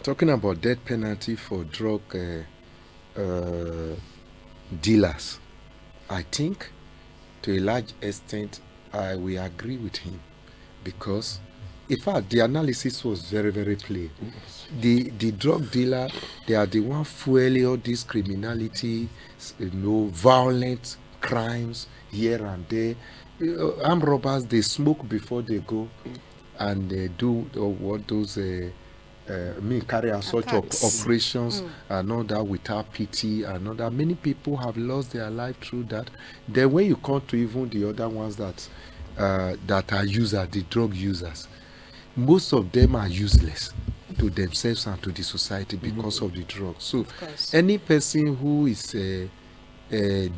talking about death penalty for drug dealers, I think to a large extent I will agree with him, because in fact the analysis was very, very clear. The drug dealer, they are the one fueling all this criminality, violent crimes here and there. Armed robbers, they smoke before they go and they do what those carry out such operations and all that without pity and all that. Many people have lost their life through that. Then when you come to even the other ones that are users, the drug users, most of them are useless to themselves and to the society because of the drugs. So any person who is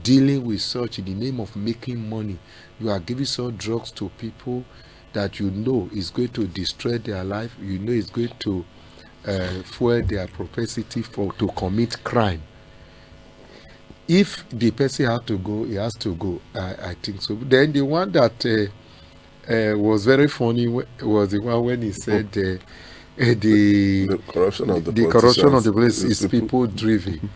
dealing with such in the name of making money, you are giving such drugs to people that you know is going to destroy their life, you know is going to fuel their propensity to commit crime. If the person has to go, he has to go. I think so. Then the one that was very funny was the one when he said the corruption of the police is people driven.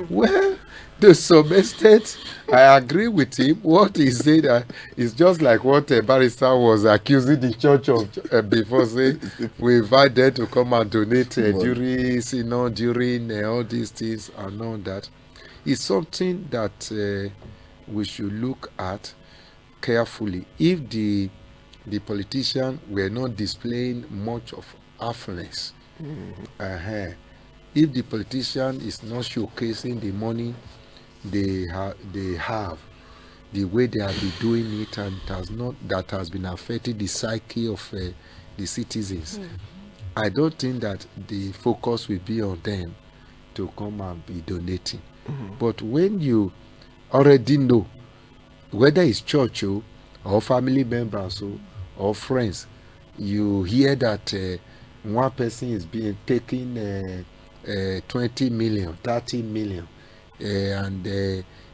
Well, to some extent, I agree with him. What he said is just like what Barrister was accusing the church of before, saying we invite them to come and donate during all these things and all that. It's something that we should look at carefully. If the politician were not displaying much of affluence, if the politician is not showcasing the money they have, the way they have been doing it, and that has been affecting the psyche of the citizens, I don't think that the focus will be on them to come and be donating. But when you already know, whether it's church or family members or friends, you hear that one person is being taking 20 million, 30 million, and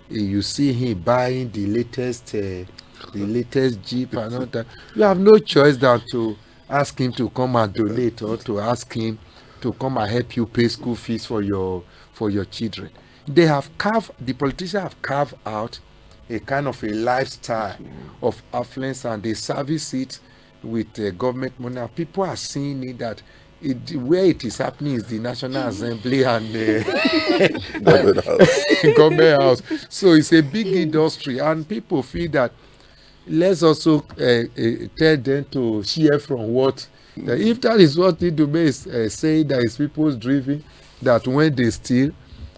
you see him buying the latest Jeep and all that. You have no choice than to ask him to come and donate, or to ask him to come and help you pay school fees for your children. The politicians have carved out a kind of a lifestyle of affluence, and they service it with government money. People are seeing it that where it is happening is the National Assembly and government house. So it's a big industry, and people feel that let's also tell them to share from what. If that is what NDUME'S is saying, that is people's driven, that when they steal,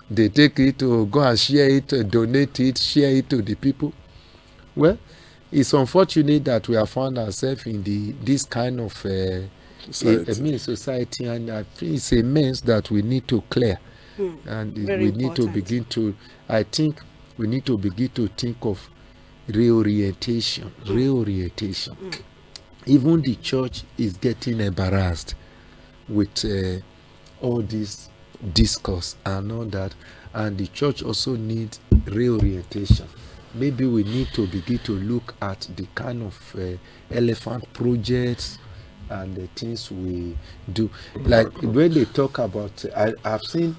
they take it to go and share it, donate it, share it to the people. Well, it's unfortunate that we have found ourselves in this kind of society, and I think it's a mess that we need to clear. And we need to begin to, I think we need to begin to think of reorientation. Even the church is getting embarrassed with all this discourse and all that, and the church also needs reorientation. Maybe we need to begin to look at the kind of elephant projects and the things we do. Like when they talk about, I've seen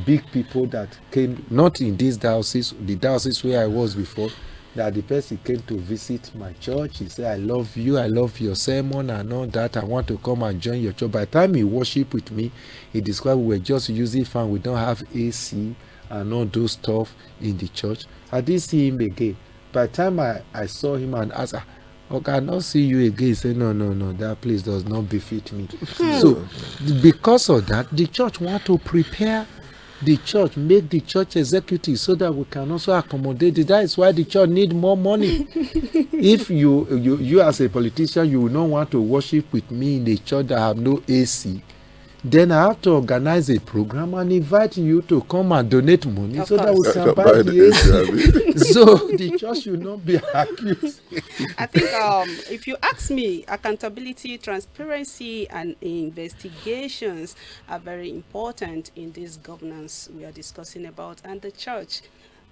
big people that came, not in this diocese, the diocese where I was before, that the person came to visit my church. He said, I love you, I love your sermon and all that. I want to come and join your church. By the time he worshiped with me, he described we were just using fan. We don't have AC and all those stuff in the church. I didn't see him again. By the time I saw him and asked, okay, I not see you again. He said, no, that place does not befit me. So because of that, the church want to prepare the church, make the church executive so that we can also accommodate it. That is why the church need more money. If you as a politician, you will not want to worship with me in a church that have no AC, then I have to organize a program and invite you to come and donate money so that we can buy the AC. So the church should not be accused. I think if you ask me, accountability, transparency, and investigations are very important in this governance we are discussing about. And the church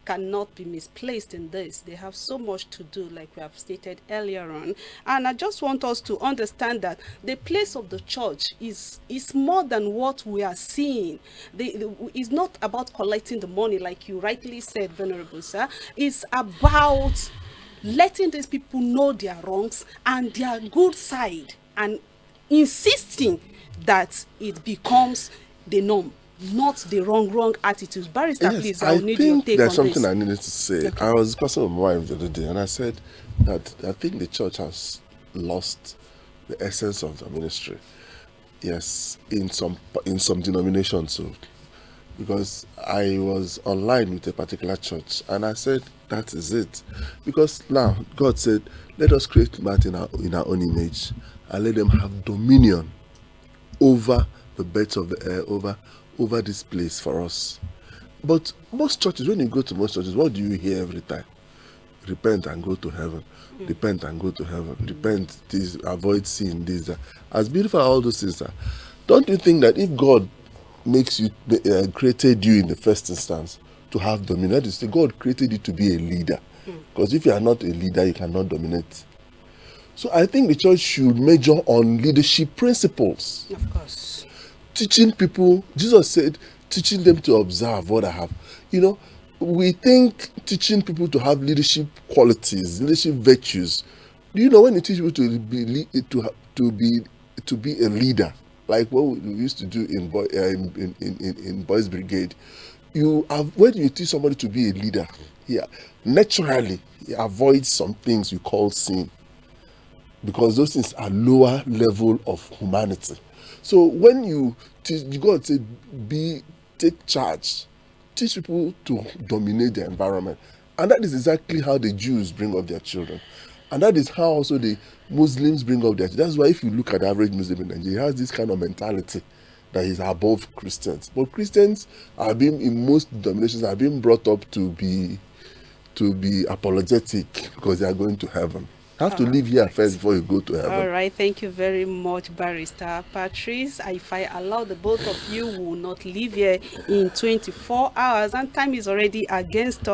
cannot be misplaced in this. They have so much to do, like we have stated earlier on. And I just want us to understand that the place of the church is more than what we are seeing. It's not about collecting the money, like you rightly said, Venerable Sir. It's about letting these people know their wrongs and their good side, and insisting that it becomes the norm, not the wrong attitudes. Barrister, Yes, please, I I'll need your think take there's on something this. I needed to say. Okay. I was discussing with my wife the other day, and I said that I think the church has lost the essence of the ministry. Yes, in some denominations, so because I was online with a particular church, and I said that is it, because now God said, "Let us create man in our own image, and let them have dominion over the birds of the air, over this place for us." But most churches, when you go to most churches, what do you hear every time? Repent and go to heaven. Repent and go to heaven. Repent, this, avoid sin, this, that. As beautiful as all those things are, don't you think that if God makes you, created you in the first instance to have dominion, that is to say, God created you to be a leader. Because if you are not a leader, you cannot dominate. So I think the church should major on leadership principles. Of course. Teaching people, Jesus said, teaching them to observe what I have. You know, we think teaching people to have leadership qualities, leadership virtues. Do you know when you teach people to be a leader, like what we used to do in Boys Brigade? When you teach somebody to be a leader, naturally he avoids some things we call sin, because those things are lower level of humanity. So when you teach, God said, take charge, teach people to dominate the environment. And that is exactly how the Jews bring up their children. And that is how also the Muslims bring up their children. That's why if you look at the average Muslim in Nigeria, he has this kind of mentality that he's above Christians. But Christians in most denominations are being brought up to be apologetic because they are going to heaven. You have to live here first before you go to heaven. All right, thank you very much, Barrister Patrice. If I allow the both of you, we will not leave here in 24 hours, and time is already against us.